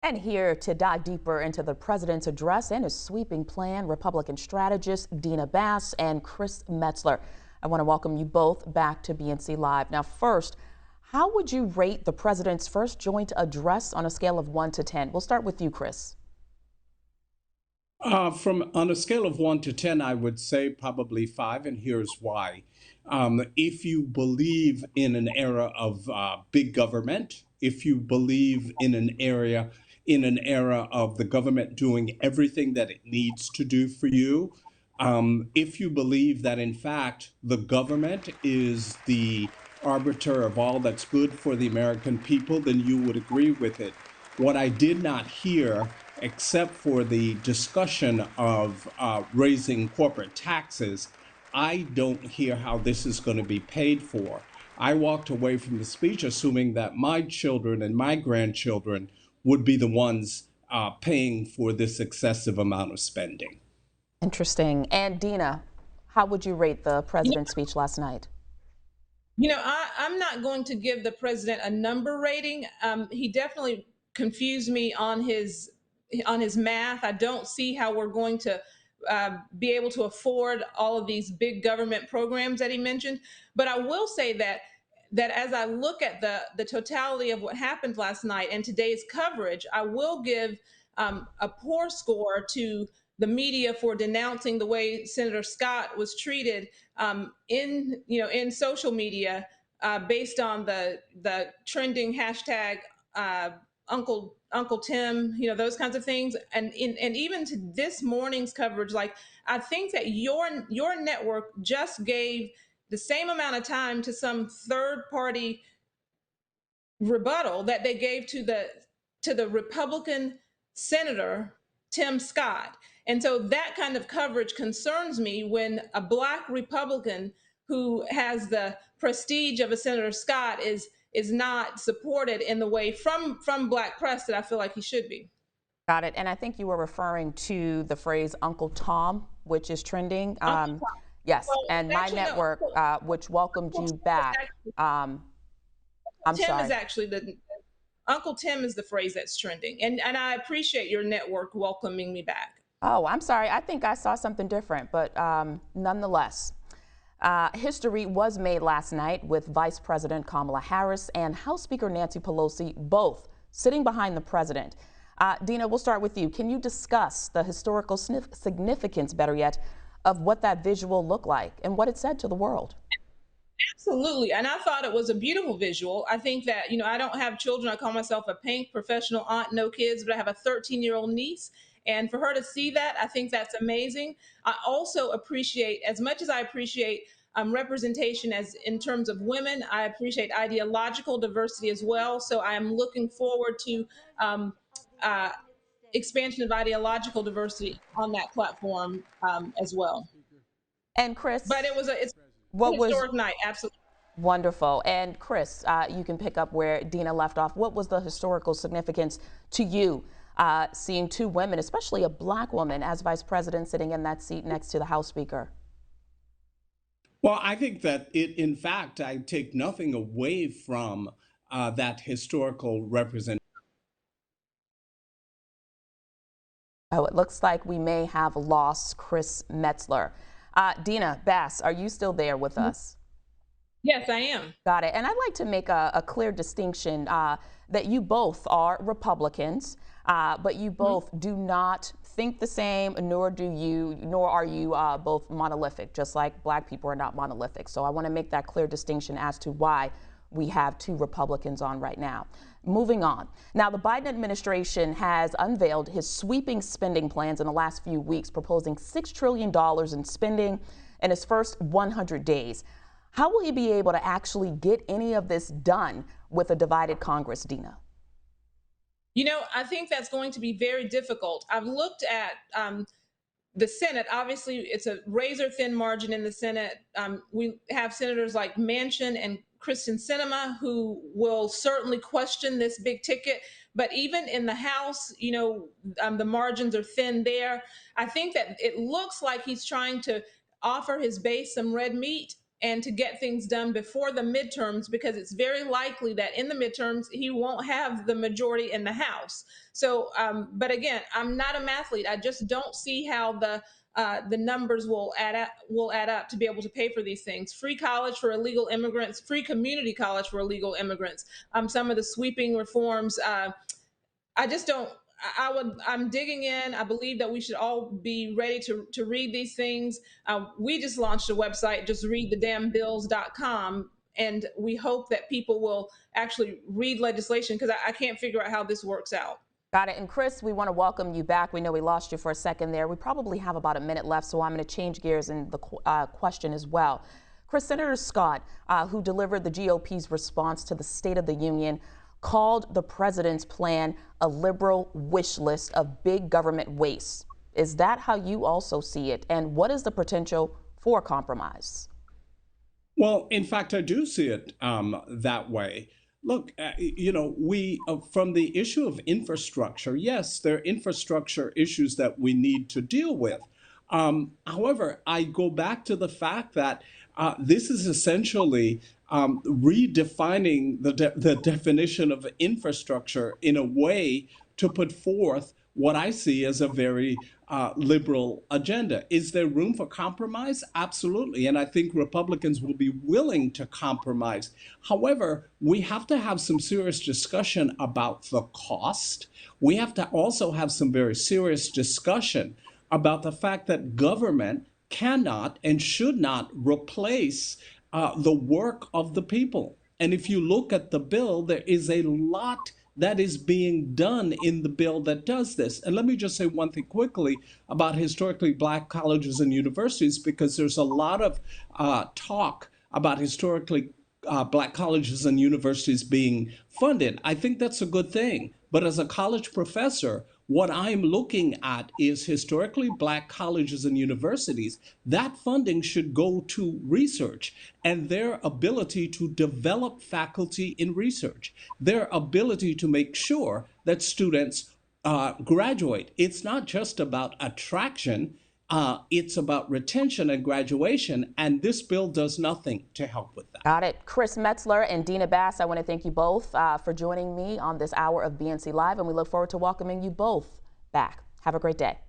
And here to dive deeper into the president's address and his sweeping plan, Republican strategists Deana and Chris Metzler. I want to welcome you both back to BNC Live. Now, first, how would you rate the president's first joint address on a scale of 1 to 10? We'll start with you, Chris. From on a scale of 1 to 10, I would say probably 5, and here's why. If you believe in an era of big government, if you believe in an era of the government doing everything that it needs to do for you, if you believe that in fact the government is the arbiter of all that's good for the American people, then you would agree with it. What I did not hear, except for the discussion of raising corporate taxes, I don't hear how this is going to be paid for. I walked away from the speech assuming that my children and my grandchildren would be the ones paying for this excessive amount of spending. Interesting. And Deana, how would you rate the president's speech last night? I'm not going to give the president a number rating. He definitely confused me on his math. I don't see how we're going to be able to afford all of these big government programs that he mentioned. But I will say that as I look at the totality of what happened last night and today's coverage, I will give a poor score to the media for denouncing the way Senator Scott was treated in social media based on the trending hashtag Uncle Tim, those kinds of things, and even to this morning's coverage. Like, I think that your network just gave the same amount of time to some third party rebuttal that they gave to the Republican Senator Tim Scott. And so that kind of coverage concerns me when a Black Republican who has the prestige of a Senator Scott is not supported in the way from Black press that I feel like he should be. Got it. And I think you were referring to the phrase Uncle Tom, which is trending. Yes. Well, And my actually, network, no. which welcomed you back. I'm Tim sorry. is actually Uncle Tim is the phrase that's trending. And I appreciate your network welcoming me back. Oh, I'm sorry. I think I saw something different, but nonetheless, history was made last night with Vice President Kamala Harris and House Speaker Nancy Pelosi both sitting behind the president. Deana, we'll start with you. Can you discuss the historical significance, better yet, of what that visual looked like and what it said to the world? Absolutely. And I thought it was a beautiful visual. I think that, I don't have children. I call myself a pink professional aunt, no kids, but I have a 13-year-old niece. And for her to see that, I think that's amazing. I also appreciate, as much as I appreciate representation as in terms of women, I appreciate ideological diversity as well. So I am looking forward to uh, expansion of ideological diversity on that platform as well. And But Chris, it's a what was historic night, absolutely. wonderful? And Chris, you can pick up where Deana left off. What was the historical significance to you seeing two women, especially a Black woman, as vice president sitting in that seat next to the House Speaker? Well, I think that in fact, I take nothing away from that historical representation. Oh, it looks like we may have lost Chris Metzler. Deana, are you still there with us? Yes, I am. Got it. And I'd like to make a clear distinction that you both are Republicans, but you both do not think the same, nor are you both monolithic, just like Black people are not monolithic. So I want to make that clear distinction as to why we have two Republicans on right now. Moving on. Now, the Biden administration has unveiled his sweeping spending plans in the last few weeks, proposing $6 trillion in spending in his first 100 days. How will he be able to actually get any of this done with a divided Congress, Deana? I think that's going to be very difficult. I've looked at the Senate. Obviously, it's a razor thin margin in the Senate. We have senators like Manchin and Kristen Sinema who will certainly question this big ticket. But even in the House, the margins are thin there. I think that it looks like he's trying to offer his base some red meat and to get things done before the midterms, because it's very likely that in the midterms he won't have the majority in the House. So, but again, I'm not a mathlete. I just don't see how the numbers will add up to be able to pay for these things. Free college for illegal immigrants, free community college for illegal immigrants. Some of the sweeping reforms. I just don't. I'm digging in. I believe that we should all be ready to read these things. We just launched a website, just readthedamnbills.com, and we hope that people will actually read legislation, because I can't figure out how this works out. Got it. And Chris, we want to welcome you back. We know we lost you for a second there. We probably have about a minute left, so I'm going to change gears in the question as well. Chris, Senator Scott, who delivered the GOP's response to the State of the Union, called the president's plan a liberal wish list of big government waste. Is that how you also see it? And what is the potential for compromise? Well, in fact, I do see it that way. Look, we, from the issue of infrastructure, yes, there are infrastructure issues that we need to deal with. However, I go back to the fact that this is essentially redefining the definition of infrastructure in a way to put forth what I see as a very liberal agenda. Is there room for compromise? Absolutely. And I think Republicans will be willing to compromise. However, we have to have some serious discussion about the cost. We have to also have some very serious discussion about the fact that government cannot and should not replace the work of the people. And if you look at the bill, there is a lot that is being done in the bill that does this. And let me just say one thing quickly about historically Black colleges and universities, because there's a lot of talk about historically Black colleges and universities being funded. I think that's a good thing. But as a college professor, what I'm looking at is historically Black colleges and universities. That funding should go to research and their ability to develop faculty in research, their ability to make sure that students graduate. It's not just about attraction. It's about retention and graduation, and this bill does nothing to help with that. Got it. Chris Metzler and Deana Bass, I want to thank you both for joining me on this hour of BNC Live, and we look forward to welcoming you both back. Have a great day.